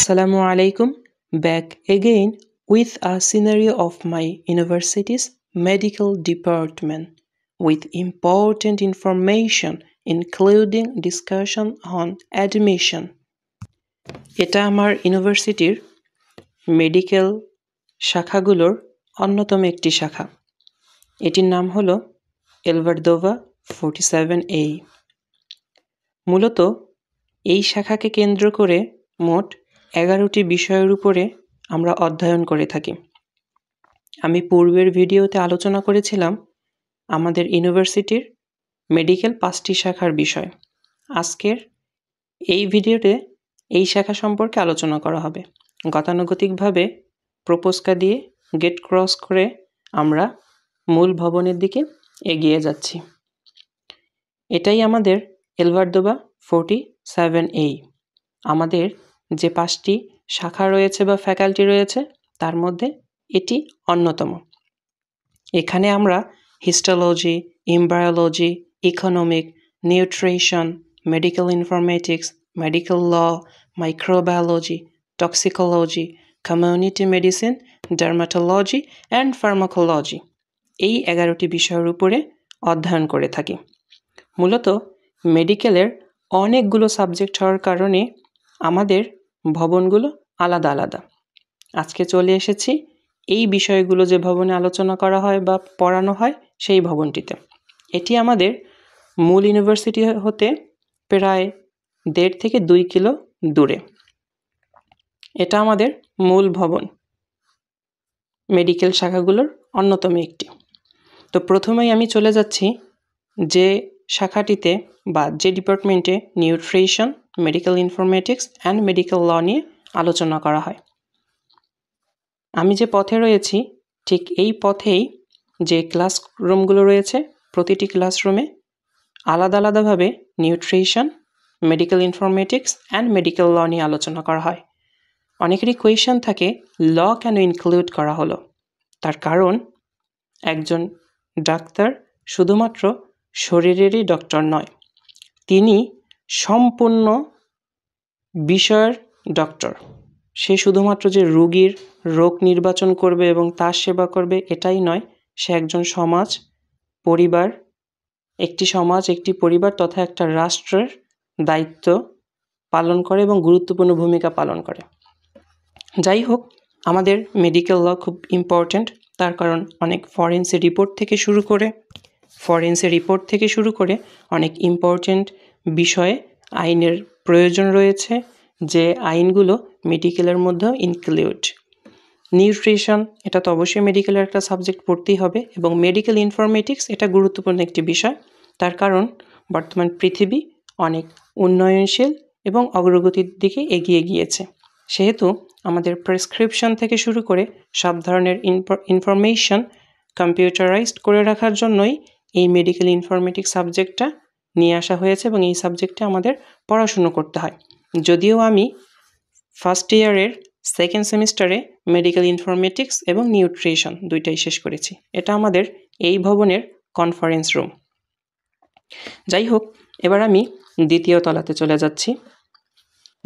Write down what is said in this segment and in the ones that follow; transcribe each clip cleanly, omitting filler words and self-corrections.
Assalamu alaikum, back again with a scenario of my university's medical department with important information including discussion on admission. এটা আমার ইউনিভার্সিটির medical শাখাগুলোর অন্যতম একটি শাখা। এটির নাম হলো এলভারদোভা 47A। মূলত এই শাখাকে কেন্দ্র করে মোট 11টি বিষয়ের উপরে আমরা অধ্যয়ন করে থাকি। আমি পূর্বের ভিডিওতে আলোচনা করেছিলাম আমাদের ইউনিভার্সিটির মেডিকেল 5টি শাখার বিষয়। আজকের এই ভিডিওতে এই শাখা সম্পর্কে আলোচনা করা হবে। গতানুগতিকভাবে প্রপোজকা দিয়ে গেট ক্রস করে আমরা মূল ভবনের দিকে এগিয়ে যাচ্ছি। এটাই আমাদের এলভারদোভা 47A। আমাদের যে 5টি শাখা রয়েছে বা ফ্যাকাল্টি রয়েছে তার মধ্যে এটি অন্যতম। এখানে আমরা histology, embryology, economic, nutrition, medical informatics, medical law, microbiology, toxicology, community medicine, dermatology and pharmacology এই 11টি বিষয়ের উপরে অধ্যয়ন করে থাকি। মূলত মেডিকেলের অনেকগুলো সাবজেক্ট হওয়ার কারণে আমাদের ভবনগুলো আলাদা আলাদা। আজকে চলে এসেছি এই বিষয়গুলো যে ভবনে আলোচনা করা হয় বা পড়ানো হয় সেই ভবনটিতে। এটি আমাদের মূল ইউনিভার্সিটি হতে প্রায় 1.5 থেকে 2 কিলো দূরে। এটা আমাদের মূল ভবন, মেডিকেল শাখাগুলোর অন্যতম একটি। তো প্রথমেই আমি চলে যাচ্ছি যে শাখাটিতে বা যে ডিপার্টমেন্টে nutrition, medical informatics and medical law নিয়ে আলোচনা করা হয়। আমি যে পথে রয়েছি ঠিক এই পথেই যে ক্লাসরুমগুলো রয়েছে প্রতিটি ক্লাসরুমে আলাদা আলাদাভাবে nutrition, medical informatics and medical law নিয়ে আলোচনা করা হয়। অনেকেরই কোয়েশ্চেন থাকে ল কেন ইনক্লুড করা হলো? তার কারণ একজন ডাক্তার শুধুমাত্র শরীরেরই ডক্টর নয়, তিনি সম্পূর্ণ বিষয়ের ডক্টর। সে শুধুমাত্র যে রোগীর রোগ নির্বাচন করবে এবং তার সেবা করবে এটাই নয়, সে একজন সমাজ, পরিবার, একটি পরিবার তথা একটা রাষ্ট্রের দায়িত্ব পালন করে এবং গুরুত্বপূর্ণ ভূমিকা পালন করে। যাই হোক, আমাদের মেডিকেল ল খুব ইম্পর্ট্যান্ট, তার কারণ অনেক ফরেন্সিক রিপোর্ট থেকে শুরু করে অনেক ইম্পর্ট্যান্ট বিষয়ে আইনের প্রয়োজন রয়েছে, যে আইনগুলো মেডিকেলের মধ্যেও ইনক্লুড। নিউট্রিশন এটা তো অবশ্যই মেডিকেলের একটা সাবজেক্ট পড়তেই হবে এবং মেডিকেল ইনফরমেটিক্স এটা গুরুত্বপূর্ণ একটি বিষয়, তার কারণ বর্তমান পৃথিবী অনেক উন্নয়নশীল এবং অগ্রগতির দিকে এগিয়ে গিয়েছে। সেহেতু আমাদের প্রেসক্রিপশন থেকে শুরু করে সব ধরনের ইনফরমেশন কম্পিউটারাইজড করে রাখার জন্যই এই মেডিকেল ইনফরমেটিক্স সাবজেক্টটা নিয়ে আসা হয়েছে এবং এই সাবজেক্টে আমাদের পড়াশুনো করতে হয়। যদিও আমি ফার্স্ট ইয়ারের 2nd সেমিস্টারে মেডিকেল ইনফরমেটিক্স এবং নিউট্রিশন দুইটাই শেষ করেছি। এটা আমাদের এই ভবনের কনফারেন্স রুম। যাই হোক, এবার আমি দ্বিতীয় তলাতে চলে যাচ্ছি,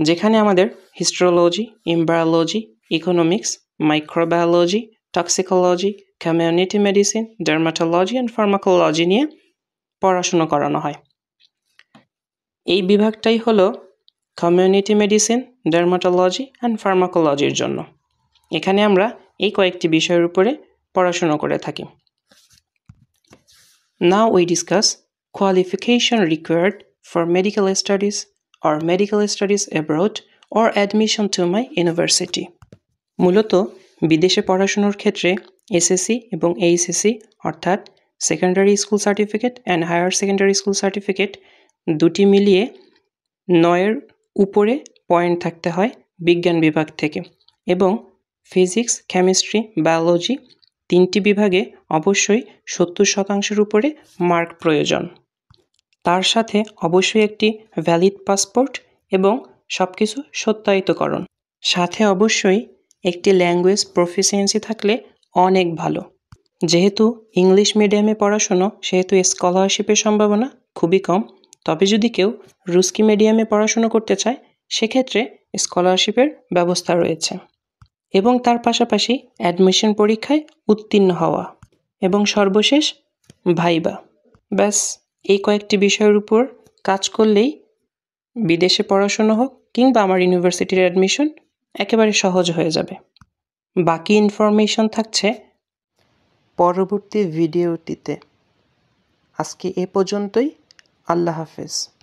যেখানে আমাদের histology, embryology, economics, microbiology, toxicology, community medicine, dermatology and pharmacology নিয়ে পড়াশুনো করানো হয়। এই বিভাগটাই হলো কমিউনিটি মেডিসিন, ডার্মাটোলজি অ্যান্ড ফার্মাকোলজির জন্য। এখানে আমরা এই কয়েকটি বিষয়ের উপরে পড়াশুনো করে থাকি। Now we discuss qualification required for medical studies or medical studies abroad or admission to my university. মূলত বিদেশে পড়াশোনার ক্ষেত্রে এসএসসি এবং এইচএসসি অর্থাৎ secondary school certificate and higher secondary school certificate দুটি মিলিয়ে 9-এর উপরে পয়েন্ট থাকতে হয় বিজ্ঞান বিভাগ থেকে, এবং ফিজিক্স, কেমিস্ট্রি, বায়োলজি 3টি বিভাগে অবশ্যই 70% উপরে মার্ক প্রয়োজন। তার সাথে অবশ্যই একটি ভ্যালিড পাসপোর্ট এবং সব কিছু সত্যায়িতকরণ, সাথে অবশ্যই একটি ল্যাঙ্গুয়েজ প্রফিসিয়েন্সি থাকলে অনেক ভালো। যেহেতু ইংলিশ মিডিয়ামে পড়াশুনো সেহেতু স্কলারশিপের সম্ভাবনা খুবই কম, তবে যদি কেউ রুস্কি মিডিয়ামে পড়াশুনো করতে চায় সেক্ষেত্রে স্কলারশিপের ব্যবস্থা রয়েছে এবং তার পাশাপাশি অ্যাডমিশন পরীক্ষায় উত্তীর্ণ হওয়া এবং সর্বশেষ ভাইবা। ব্যাস এই কয়েকটি বিষয়ের উপর কাজ করলেই বিদেশে পড়াশোনা হোক কিংবা আমার ইউনিভার্সিটির অ্যাডমিশন একেবারে সহজ হয়ে যাবে। বাকি ইনফরমেশন থাকছে পরবর্তী ভিডিওটিতে। আজকে এ পর্যন্তই। আল্লাহ হাফেজ।